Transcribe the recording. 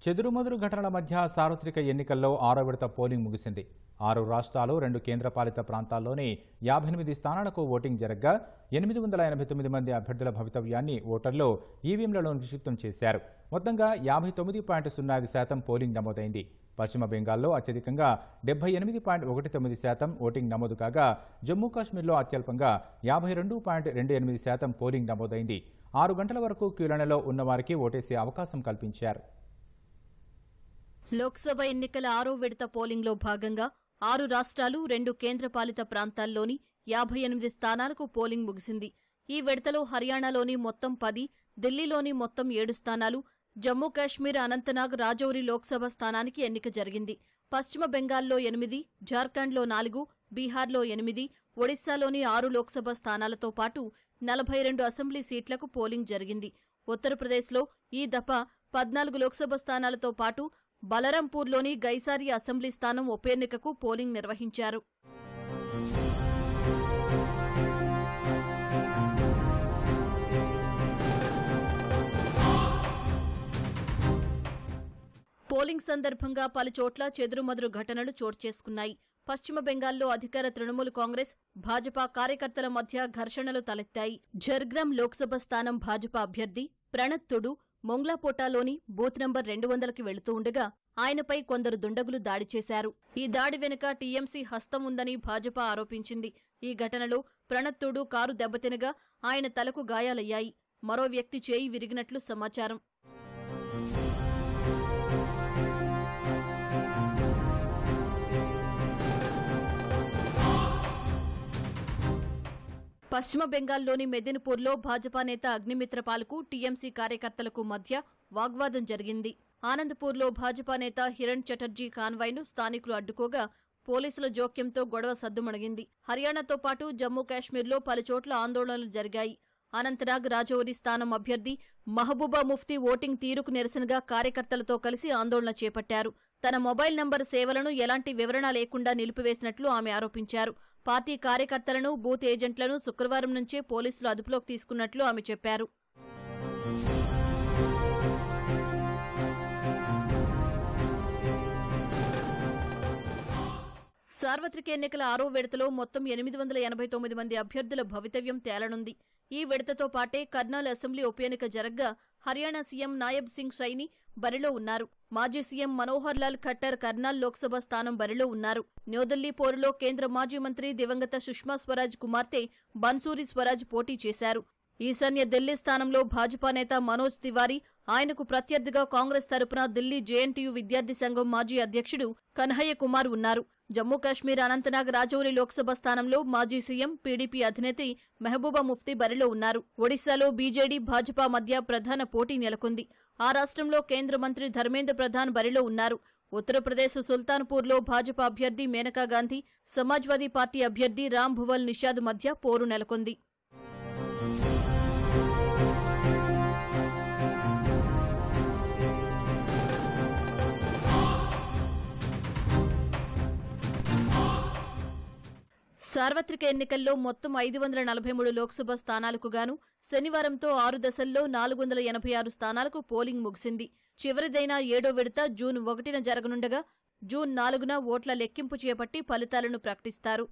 చెదురుమదురు ఘటనల మధ్య సార్వత్రిక ఎన్నికల్లో 6వ విడత పోలింగ్ ముగిసింది. 6 రాష్ట్రాలు 2 కేంద్రపాలిత ప్రాంతాల్లోని 58 స్థానాలకు ఓటింగ్ జరగ్గా 889 మంది అభ్యర్థుల భవితవ్యాన్ని ఓటర్లు ఈవీఎంలలో నిక్షిప్తం చేశారు. మొత్తంగా 59.05% పోలింగ్ నమోదైంది. పశ్చిమ బెంగాల్లో అత్యధికంగా 78.19% ఓటింగ్ నమోదు కాగా జమ్మూ కాశ్మీర్లో అత్యల్పంగా 52.28% పోలింగ్ నమోదైంది. 6 గంటల వరకు క్యూలైన్లలో ఉన్నవారికి ఓటేసే అవకాశం కల్పించారు. లోక్సభ ఎన్నికల 6వ విడత పోలింగ్లో భాగంగా 6 రాష్ట్రాలు 2 కేంద్రపాలిత ప్రాంతాల్లోని 58 స్థానాలకు పోలింగ్ ముగిసింది. ఈ విడతలో హర్యానాలోని మొత్తం 10, ఢిల్లీలోని మొత్తం 7 స్థానాలు, జమ్మూ కాశ్మీర్ అనంతనాగ్ రాజౌరి లోక్సభ స్థానానికి ఎన్నిక జరిగింది. పశ్చిమ బెంగాల్లో 8, జార్ఖండ్లో 4, బీహార్లో 8, ఒడిశాలోని 6 లోక్సభ స్థానాలతో పాటు 42 అసెంబ్లీ సీట్లకు పోలింగ్ జరిగింది. ఉత్తరప్రదేశ్లో ఈ దఫా 14 లోక్సభ స్థానాలతో పాటు బలరాంపూర్లోని గైసారి అసెంబ్లీ స్థానం ఉప ఎన్నికకు పోలింగ్ నిర్వహించారు. పోలింగ్ సందర్భంగా పలుచోట్ల చెదురుమదురు ఘటనలు చోటు చేసుకున్నాయి. పశ్చిమ బెంగాల్లో అధికార తృణమూల్ కాంగ్రెస్, భాజపా కార్యకర్తల మధ్య ఘర్షణలు తలెత్తాయి. ఝర్గ్రామ్ లోక్సభ స్థానం భాజపా అభ్యర్థి ప్రణత్ తుడు మొంగ్లాపోటాలోని బూత్ నంబర్ 200కి వెళుతూ ఉండగా ఆయనపై కొందరు దుండగులు దాడి చేశారు. ఈ దాడి వెనుక టీఎంసీ హస్తం ఉందని భాజపా ఆరోపించింది. ఈ ఘటనలో ప్రణత్ తుడు కారు దెబ్బతినగా ఆయన తలకు గాయాలయ్యాయి. మరో వ్యక్తి చేయి విరిగినట్లు సమాచారం. పశ్చిమ బెంగాల్లోని మెదిన్పూర్లో భాజపా నేత అగ్నిమిత్రపాల్కు టీఎంసీ కార్యకర్తలకు మధ్య వాగ్వాదం జరిగింది. ఆనంద్పూర్లో భాజపా నేత హిరణ్ చటర్జీ కాన్వాయ్ను స్థానికులు అడ్డుకోగా పోలీసుల జోక్యంతో గొడవ సద్దుమణిగింది. హర్యానాతో పాటు జమ్మూ కాశ్మీర్లో పలుచోట్ల ఆందోళనలు జరిగాయి. అనంతనాగ్ రాజౌరి స్థానం అభ్యర్థి మహబూబా ముఫ్తీ ఓటింగ్ తీరుకు నిరసనగా కార్యకర్తలతో కలిసి ఆందోళన చేపట్టారు. తన మొబైల్ నంబర్ సేవలను ఎలాంటి వివరణ లేకుండా నిలిపివేసినట్లు ఆమె ఆరోపించారు. పార్టీ కార్యకర్తలను, బూత్ ఏజెంట్లను శుక్రవారం నుంచే పోలీసులు అదుపులోకి తీసుకున్నట్లు ఆమె చెప్పారు. సార్వత్రిక ఎన్నికల 6వ విడతలో మొత్తం 889 మంది అభ్యర్థుల భవితవ్యం తేలనుంది. ఈ విడతతో పాటే కర్నాల్ అసెంబ్లీ ఉప ఎన్నిక జరగ్గా హర్యానా సీఎం నాయబ్ సింగ్ సైని బరిలో ఉన్నారు. మాజీ సీఎం మనోహర్ లాల్ ఖట్టర్ కర్నాల్ లోక్సభ స్థానం బరిలో ఉన్నారు. న్యూఢిల్లీ పోరులో కేంద్ర మాజీ మంత్రి దివంగత సుష్మా స్వరాజ్ కుమార్తె బన్సూరి స్వరాజ్ పోటీ చేశారు. ఈశాన్య ఢిల్లీ స్థానంలో భాజపా నేత మనోజ్ తివారీ, ఆయనకు ప్రత్యర్థిగా కాంగ్రెస్ తరపున ఢిల్లీ జేఎన్టీయూ విద్యార్థి సంఘం మాజీ అధ్యక్షుడు కన్హయ్య కుమార్ ఉన్నారు. జమ్మూ కాశ్మీర్ అనంతనాగ్ రాజౌరి లోక్సభ స్థానంలో మాజీ సీఎం, పీడీపీ అధినేత్రి మెహబూబా ముఫ్తీ బరిలో ఉన్నారు. ఒడిశాలో బీజేడీ, భాజపా మధ్య ప్రధాన పోటీ నెలకొంది. ఆ రాష్ట్రంలో కేంద్ర మంత్రి ధర్మేంద్ర ప్రధాన్ బరిలో ఉన్నారు. ఉత్తరప్రదేశ్ సుల్తాన్పూర్లో భాజపా అభ్యర్థి మేనకా గాంధీ, సమాజ్వాదీ పార్టీ అభ్యర్థి రామ్ భువల్ నిషాద్ మధ్య పోరు నెలకొంది. సార్వత్రిక ఎన్నికల్లో మొత్తం 543 లోక్సభ స్థానాలకు గాను శనివారంతో 6 దశల్లో 486 స్థానాలకు పోలింగ్ ముగిసింది. చివరిదైన 7వ విడత జూన్ 1న జరగనుండగా జూన్ 4న ఓట్ల లెక్కింపు చేపట్టి ఫలితాలను ప్రకటిస్తారు.